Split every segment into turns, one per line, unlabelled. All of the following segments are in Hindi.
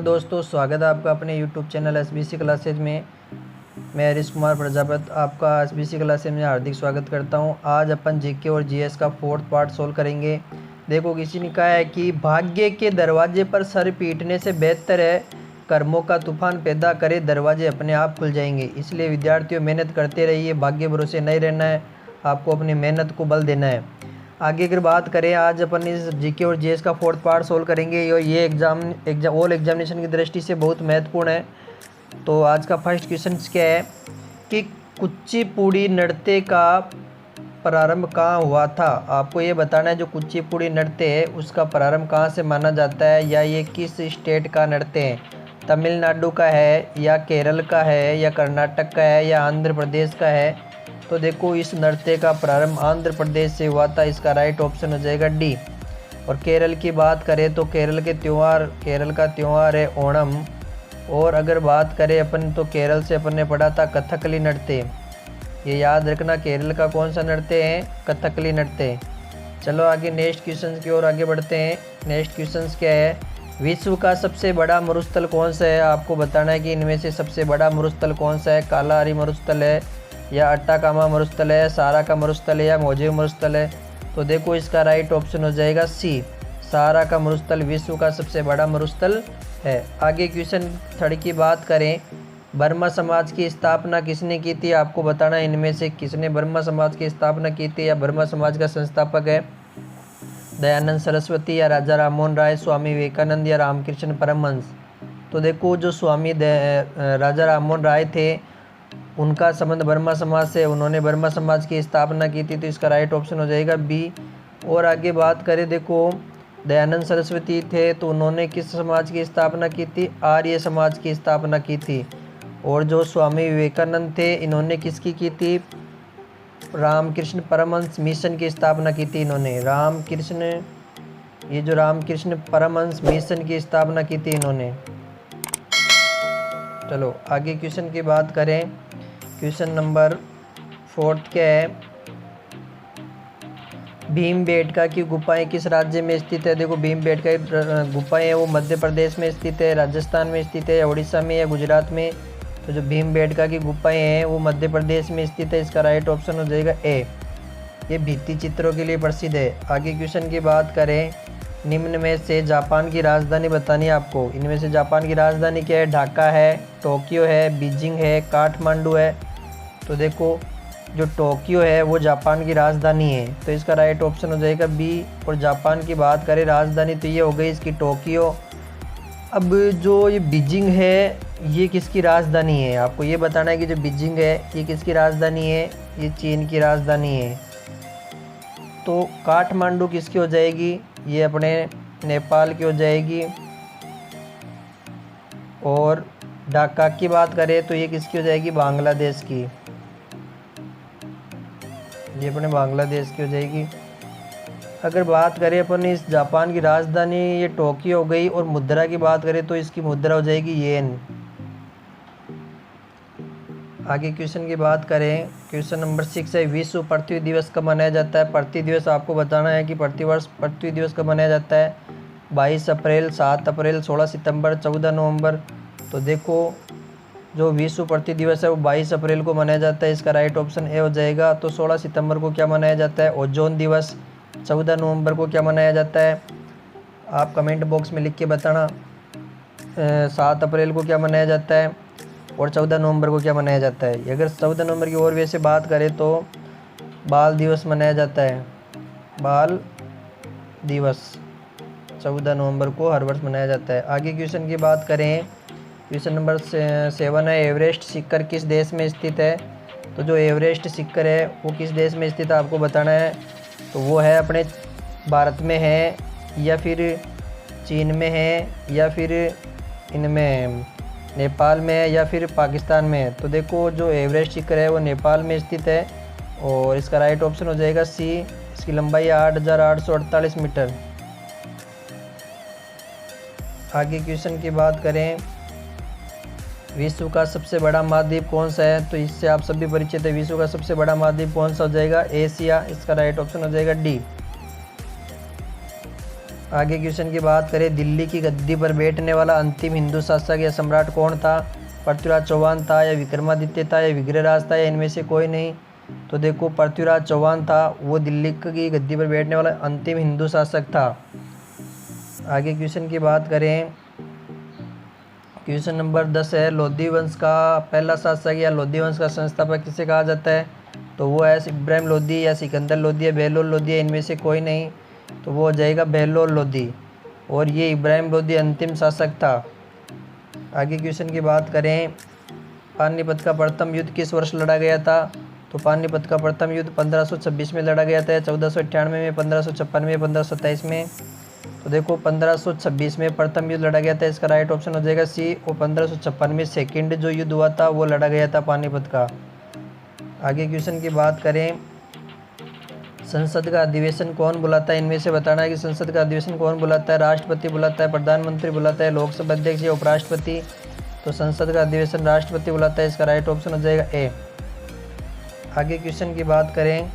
दोस्तों, स्वागत है आपका अपने YouTube चैनल SBC क्लासेज में। मैं हरीश कुमार प्रजापति आपका SBC क्लासेज में हार्दिक स्वागत करता हूं। आज अपन जीके और जीएस का 4th पार्ट सोल्व करेंगे। देखो, किसी ने कहा है कि भाग्य के दरवाजे पर सर पीटने से बेहतर है कर्मों का तूफान पैदा करे, दरवाजे अपने आप खुल जाएंगे। इसलिए विद्यार्थियों, मेहनत करते रहिए, भाग्य भरोसे नहीं रहना है, आपको अपनी मेहनत को बल देना है। आगे अगर बात करें, आज अपन इस जीके और जीएस का 4th पार्ट सोल्व करेंगे और ये ऑल एग्जामिनेशन की दृष्टि से बहुत महत्वपूर्ण है। तो आज का फर्स्ट क्वेश्चन क्या है कि कुचिपुड़ी नृत्य का प्रारंभ कहाँ हुआ था। आपको ये बताना है जो कुचिपुड़ी नृत्य है उसका प्रारंभ कहाँ से माना जाता है, या ये किस स्टेट का नृत्य है, तमिलनाडु का है या केरल का है या कर्नाटक का है या आंध्र प्रदेश का है। तो देखो, इस नृत्य का प्रारंभ आंध्र प्रदेश से हुआ था, इसका राइट ऑप्शन हो जाएगा डी। और केरल की बात करें तो केरल का त्यौहार है ओणम। और अगर बात करें अपन तो केरल से अपन ने पढ़ा था कथकली नृत्य। ये याद रखना, केरल का कौन सा नृत्य है, कथकली नृत्य। चलो आगे नेक्स्ट क्वेश्चन की ओर आगे बढ़ते हैं। नेक्स्ट क्वेश्चन क्या है, विश्व का सबसे बड़ा मरुस्थल कौन सा है। आपको बताना है कि इनमें से सबसे बड़ा मरुस्थल कौन सा है, कालाहारी मरुस्थल है या अट्टाकामा मरुस्थल है, सारा का मरुस्थल है या मोजेव मरुस्थल है। तो देखो, इसका राइट ऑप्शन हो जाएगा सी, सारा का मरुस्थल विश्व का सबसे बड़ा मरुस्थल है। आगे क्वेश्चन 3 की बात करें, ब्रह्म समाज की स्थापना किसने की थी। आपको बताना है इनमें से किसने ब्रह्म समाज की स्थापना की थी या ब्रह्म समाज का संस्थापक है, दयानंद सरस्वती या राजा राममोहन राय, स्वामी विवेकानंद या रामकृष्ण परमहंस। तो देखो, जो राजा राममोहन राय थे उनका संबंध ब्रह्म समाज से, उन्होंने ब्रह्म समाज की स्थापना की थी, तो इसका राइट ऑप्शन हो जाएगा बी। और आगे बात करें, देखो दयानंद सरस्वती थे तो उन्होंने किस समाज की स्थापना की थी, आर्य समाज की स्थापना की थी। और जो स्वामी विवेकानंद थे इन्होंने किसकी की थी, रामकृष्ण परमहंस मिशन की स्थापना की थी इन्होंने। रामकृष्ण परमहंस मिशन की स्थापना की थी इन्होंने। चलो आगे क्वेश्चन की बात करें। क्वेश्चन नंबर 4 क्या है, भीमबेटका की गुफाएं किस राज्य में स्थित है। देखो, भीमबेटका की गुफाएं है वो मध्य प्रदेश में स्थित है, राजस्थान में स्थित है या उड़ीसा में या गुजरात में। तो जो भीमबेटका की गुफाएं हैं वो मध्य प्रदेश में स्थित है, इसका राइट ऑप्शन हो जाएगा ए। ये भित्ति चित्रों के लिए प्रसिद्ध है। आगे क्वेश्चन की बात करें, निम्न में से जापान की राजधानी बतानी है आपको। इनमें से जापान की राजधानी क्या है, ढाका है, टोक्यो है, बीजिंग है, काठमांडू है। तो देखो, जो टोक्यो है वो जापान की राजधानी है, तो इसका राइट ऑप्शन हो जाएगा बी। और जापान की बात करें राजधानी तो ये हो गई इसकी टोक्यो। अब जो ये बीजिंग है ये किसकी राजधानी है, आपको ये बताना है कि जो बीजिंग है ये किसकी राजधानी है, ये चीन की राजधानी है। तो काठमांडू किसकी हो जाएगी, ये अपने नेपाल की हो जाएगी। और ढाका की बात करें तो ये किसकी हो जाएगी, बांग्लादेश की, ये अपने बांग्लादेश की हो जाएगी। अगर बात करें अपन इस जापान की राजधानी ये टोक्यो हो गई, और मुद्रा की बात करें तो इसकी मुद्रा हो जाएगी येन। आगे क्वेश्चन की बात करें, क्वेश्चन नंबर 6 है, विश्व पृथ्वी दिवस कब मनाया जाता है। पृथ्वी दिवस आपको बताना है कि प्रतिवर्ष पृथ्वी दिवस कब मनाया जाता है, 22 अप्रैल, 7 अप्रैल, 16 सितंबर, 14 नवंबर। तो देखो, जो विश्व पृथ्वी दिवस है वो 22 अप्रैल को मनाया जाता है, इसका राइट ऑप्शन ए हो जाएगा। तो 16 सितंबर को क्या मनाया जाता है, ओजोन दिवस। 14 नवंबर को क्या मनाया जाता है, आप कमेंट बॉक्स में लिख के बताना। 7 अप्रैल को क्या मनाया जाता है और 14 नवंबर को क्या मनाया जाता है। अगर 14 नवंबर की और वैसे बात करें तो बाल दिवस मनाया जाता है, बाल दिवस 14 नवंबर को हर वर्ष मनाया जाता है। आगे क्वेश्चन की बात करें, क्वेश्चन नंबर 7 है, एवरेस्ट शिखर किस देश में स्थित है। तो जो एवरेस्ट शिखर है वो किस देश में स्थित है आपको बताना है। तो वो है अपने भारत में है या फिर चीन में है या फिर इनमें नेपाल में है या फिर पाकिस्तान में है। तो देखो, जो एवरेस्ट शिखर है वो नेपाल में स्थित है और इसका राइट ऑप्शन हो जाएगा सी। इसकी लंबाई 8,848 मीटर। आगे क्वेश्चन की बात करें, विश्व का सबसे बड़ा महाद्वीप कौन सा है। तो इससे आप सभी परिचित है, विश्व का सबसे बड़ा महाद्वीप कौन सा हो जाएगा, एशिया। इसका राइट ऑप्शन हो जाएगा डी। आगे क्वेश्चन की बात करें, दिल्ली की गद्दी पर बैठने वाला अंतिम हिंदू शासक या सम्राट कौन था? पृथ्वीराज चौहान था, या विक्रमादित्य था, या विग्रहराज था, या इनमें से कोई नहीं? तो देखो पृथ्वीराज चौहान था, वो दिल्ली की गद्दी पर बैठने वाला अंतिम हिंदू शासक था। आगे क्वेश्चन की बात करें, क्वेश्चन नंबर 10 है, लोधी वंश का पहला शासक या लोधी वंश का संस्थापक किसे कहा जाता है? तो वो है इब्राहिम लोधी, या सिकंदर लोधी, या बहलोल लोधी, या इनमें से कोई नहीं? तो वो हो जाएगा बहलोल लोधी, और ये इब्राहिम लोधी अंतिम शासक था। आगे क्वेश्चन की बात करें, पानीपत का प्रथम युद्ध किस वर्ष लड़ा गया था? तो पानीपत का प्रथम युद्ध 1526 में लड़ा गया था, 1498 में, 1556 में, 1527 में? तो देखो 1526 में प्रथम युद्ध लड़ा गया था, इसका राइट ऑप्शन हो जाएगा सी। और 1556 में सेकंड जो युद्ध हुआ था वो लड़ा गया था पानीपत का। आगे क्वेश्चन की बात करें, संसद का अधिवेशन कौन बुलाता है? इनमें से बताना है कि संसद का अधिवेशन कौन बुलाता है। राष्ट्रपति बुलाता है, प्रधानमंत्री बुलाता है, लोकसभा अध्यक्ष या उपराष्ट्रपति? तो संसद का अधिवेशन राष्ट्रपति बुलाता है, इसका राइट ऑप्शन हो जाएगा ए। आगे क्वेश्चन की बात करें,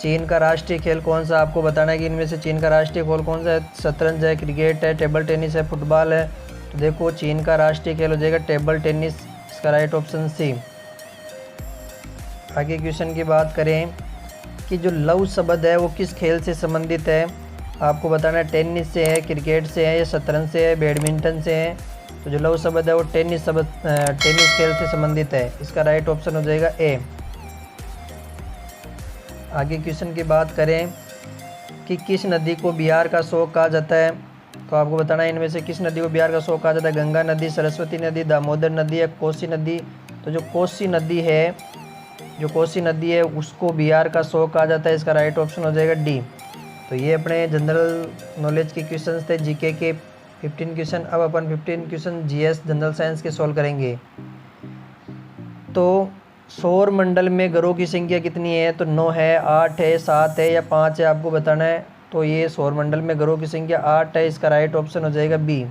चीन का राष्ट्रीय खेल कौन सा? आपको बताना है कि इनमें से चीन का राष्ट्रीय खेल कौन सा है। शतरंज है, क्रिकेट है, टेबल टेनिस है, फुटबॉल है? तो देखो चीन का राष्ट्रीय खेल हो जाएगा टेबल टेनिस, इसका राइट ऑप्शन सी। आगे क्वेश्चन की बात करें कि जो लव शब्द है वो किस खेल से संबंधित है? आपको बताना है टेनिस से है, क्रिकेट से है, या शतरंज से है, बैडमिंटन से है? तो जो लव शब्द है वो टेनिस खेल से संबंधित है, इसका राइट ऑप्शन हो जाएगा ए। आगे क्वेश्चन की बात करें कि किस नदी को बिहार का शोक कहा जाता है? तो आपको बताना है इनमें से किस नदी को बिहार का शोक कहा जाता है। गंगा नदी, सरस्वती नदी, दामोदर नदी या कोसी नदी? तो जो कोसी नदी है उसको बिहार का शोक कहा जाता है, इसका राइट ऑप्शन हो जाएगा डी। तो ये अपने जनरल नॉलेज के क्वेश्चन थे, जीके के 15 क्वेश्चन। अब अपन 15 क्वेश्चन जीएस जनरल साइंस के सॉल्व करेंगे। तो सौर मंडल में ग्रहों की संख्या कितनी है? तो 9 है, 8 है, 7 है, या 5 है? आपको बताना है। तो ये सौर मंडल में ग्रहों की संख्या 8 है, इसका राइट ऑप्शन हो जाएगा बी।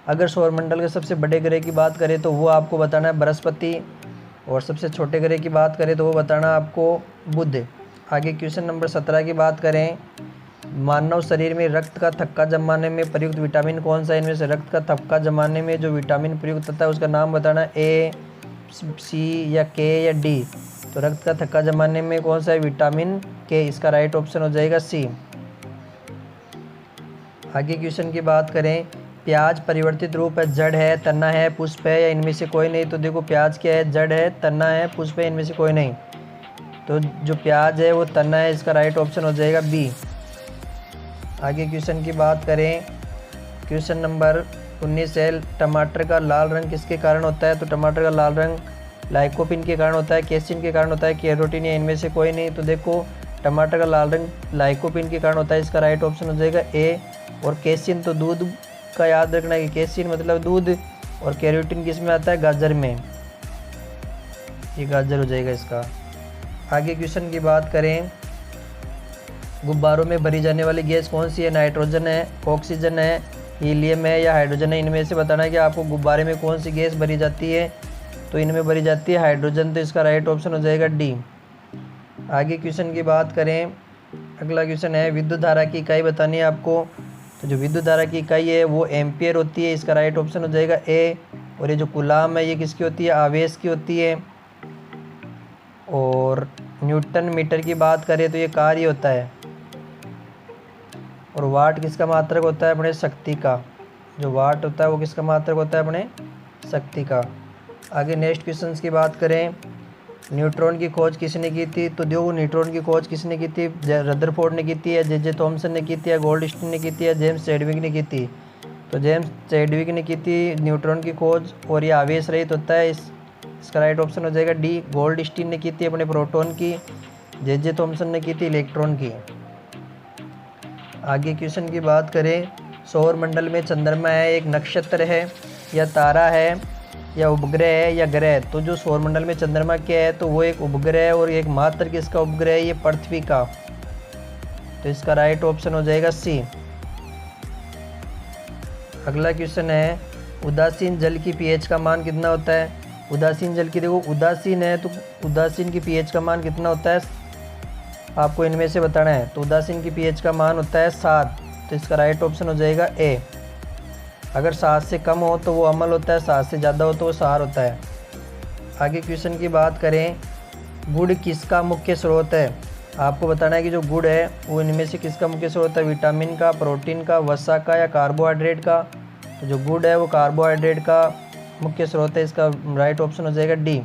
अगर सौर मंडल के सबसे बड़े ग्रह की बात करें तो वो आपको बताना है बृहस्पति, और सबसे छोटे ग्रह की बात करें तो वो बताना आपको बुध। आगे क्वेश्चन नंबर 17 की बात करें, मानव शरीर में रक्त का थक्का जमाने में प्रयुक्त विटामिन कौन सा है? इनमें से रक्त का थक्का जमाने में जो विटामिन प्रयुक्त होता है उसका नाम बताना, ए, सी, या के, या डी? तो रक्त का थक्का जमाने में कौन सा है? विटामिन के, इसका राइट ऑप्शन हो जाएगा सी। आगे क्वेश्चन की बात करें, प्याज परिवर्तित रूप है, जड़ है, तना है, पुष्प है, या इनमें से कोई नहीं? तो देखो प्याज क्या है? जड़ है, तना है, पुष्प है, इनमें से कोई नहीं। तो जो प्याज है वो तना है, इसका राइट ऑप्शन हो जाएगा बी। आगे क्वेश्चन की बात करें, क्वेश्चन नंबर 19 है, टमाटर का लाल रंग किसके कारण होता है? तो टमाटर का लाल रंग लाइकोपिन के कारण होता है, कैसीन के कारण होता है, कैरोटीन, या इनमें से कोई नहीं? तो देखो टमाटर का लाल रंग लाइकोपिन के कारण होता है, इसका राइट ऑप्शन हो जाएगा ए। और कैसीन तो दूध का याद रखना है कि कैसीन मतलब दूध, और कैरोटीन किस में आता है? गाजर में, ये गाजर हो जाएगा इसका। आगे क्वेश्चन की बात करें, गुब्बारों में भरी जाने वाली गैस कौन सी है? नाइट्रोजन है, ऑक्सीजन है, हीलियम है, या हाइड्रोजन है? इनमें से बताना है कि आपको गुब्बारे में कौन सी गैस भरी जाती है। तो इनमें भरी जाती है हाइड्रोजन, तो इसका राइट ऑप्शन हो जाएगा डी। आगे क्वेश्चन की बात करें, अगला क्वेश्चन है, विद्युत धारा की इकाई बतानी है आपको। तो जो विद्युत धारा की इकाई है वो एम्पियर होती है, इसका राइट ऑप्शन हो जाएगा ए। और ये जो कूलाम है ये किसकी होती है? आवेश की होती है। और न्यूटन मीटर की बात करें तो ये कार्य होता है। और वाट किसका मात्रक होता है? अपने शक्ति का। जो वाट होता है वो किसका मात्रक होता है? अपने शक्ति का। आगे नेक्स्ट क्वेश्चंस की बात करें, न्यूट्रॉन की खोज किसने की थी? तो जो न्यूट्रॉन की खोज किसने की थी? रदरफोर्ड ने की थी, या जे थॉमसन ने की थी, या गोल्डस्टीन ने की थी, या जेम्स चैडविक ने की थी? तो जेम्स चैडविक ने की थी न्यूट्रॉन की खोज, और ये आवेश रहित होता है, इसका राइट ऑप्शन हो जाएगा डी। गोल्डस्टीन ने की थी अपने प्रोटॉन की, जे थॉमसन ने की थी इलेक्ट्रॉन की। आगे क्वेश्चन की बात करें, सौर मंडल में चंद्रमा है, एक नक्षत्र है, या तारा है, या उपग्रह है, या ग्रह? तो जो सौर मंडल में चंद्रमा क्या है? तो वो एक उपग्रह है, और एक मात्र किसका उपग्रह है? ये पृथ्वी का। तो इसका राइट ऑप्शन हो जाएगा सी। अगला क्वेश्चन है, उदासीन जल की पीएच का मान कितना होता है? उदासीन जल की देखो उदासीन है तो उदासीन की पीएच का मान कितना होता है? आपको इनमें से बताना है। तो उदासीन की पीएच का मान होता है 7, तो इसका राइट ऑप्शन हो जाएगा ए। अगर 7 से कम हो तो वो अम्ल होता है, 7 से ज़्यादा हो तो वो क्षार होता है। आगे क्वेश्चन की बात करें, गुड़ किसका मुख्य स्रोत है। आपको बताना है कि जो गुड़ है वो इनमें से किसका मुख्य स्रोत है, विटामिन का, प्रोटीन का, वसा का या कार्बोहाइड्रेट का। तो जो गुड़ है वो कार्बोहाइड्रेट का मुख्य स्रोत है, इसका राइट ऑप्शन हो जाएगा डी।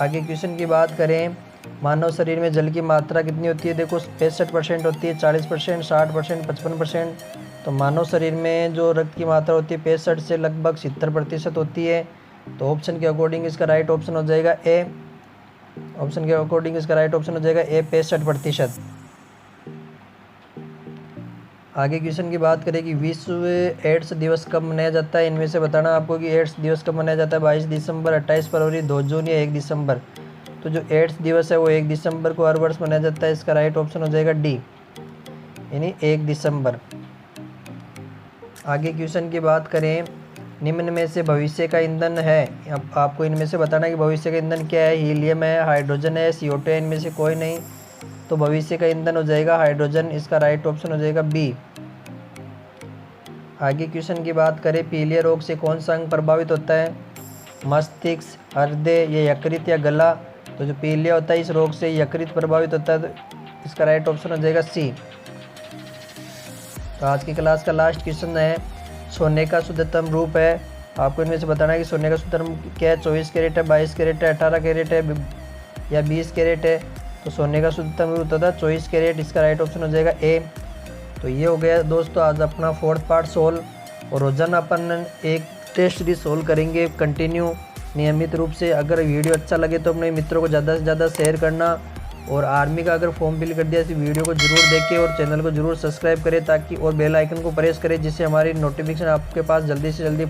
आगे क्वेश्चन की बात करें, मानव शरीर में जल की मात्रा कितनी होती है। देखो 65% होती है, 40%, 60%, 55%। तो मानव शरीर में जो रक्त की मात्रा होती है 65 से लगभग 70% होती है। तो ऑप्शन के अकॉर्डिंग इसका राइट ऑप्शन हो जाएगा ए। ऑप्शन के अकॉर्डिंग इसका राइट ऑप्शन हो जाएगा ए, 65%। आगे क्वेश्चन की बात करें कि विश्व एड्स दिवस कब मनाया जाता है। इनमें से बताना आपको कि एड्स दिवस कब मनाया जाता है। 22 दिसंबर, 28 फरवरी, 2 जून या 1 दिसंबर। तो जो एड्स दिवस है वो 1 दिसंबर को हर वर्ष मनाया जाता है, इसका राइट ऑप्शन हो जाएगा डी, यानी 1 दिसंबर। आगे क्वेश्चन की बात करें, निम्न में से भविष्य का ईंधन है। आपको इनमें से बताना है कि भविष्य का ईंधन क्या है। हीलियम है, हाइड्रोजन है, CO2 है, इनमें से कोई नहीं। तो भविष्य का ईंधन हो जाएगा हाइड्रोजन, इसका राइट ऑप्शन हो जाएगा बी। आगे क्वेश्चन की बात करें, पीलिया रोग से कौन सा अंग प्रभावित होता है। मस्तिष्क, हृदय, या यकृत या गला। तो जो पीलिया होता है इस रोग से यकृत प्रभावित होता है, तो इसका राइट ऑप्शन हो जाएगा सी। तो आज की क्लास का लास्ट क्वेश्चन है, सोने का शुद्धतम रूप है। आपको इनमें से बताना है कि सोने का शुद्धतम क्या है। 24 कैरेट है, 22 कैरेट है, 18 कैरेट है या 20 कैरेट है। तो सोने का शुद्धतम रूप होता है 24 कैरेट, इसका राइट ऑप्शन हो जाएगा ए। तो ये हो गया दोस्तों आज अपना 4th पार्ट सोल्व। और रोजाना अपन एक टेस्ट भी सोल्व करेंगे कंटिन्यू नियमित रूप से। अगर वीडियो अच्छा लगे तो अपने मित्रों को ज़्यादा से ज़्यादा शेयर करना। और आर्मी का अगर फॉर्म फिल कर दिया इस वीडियो को जरूर देखें और चैनल को जरूर सब्सक्राइब करें ताकि और बेल आइकन को प्रेस करें जिससे हमारी नोटिफिकेशन आपके पास जल्दी से जल्दी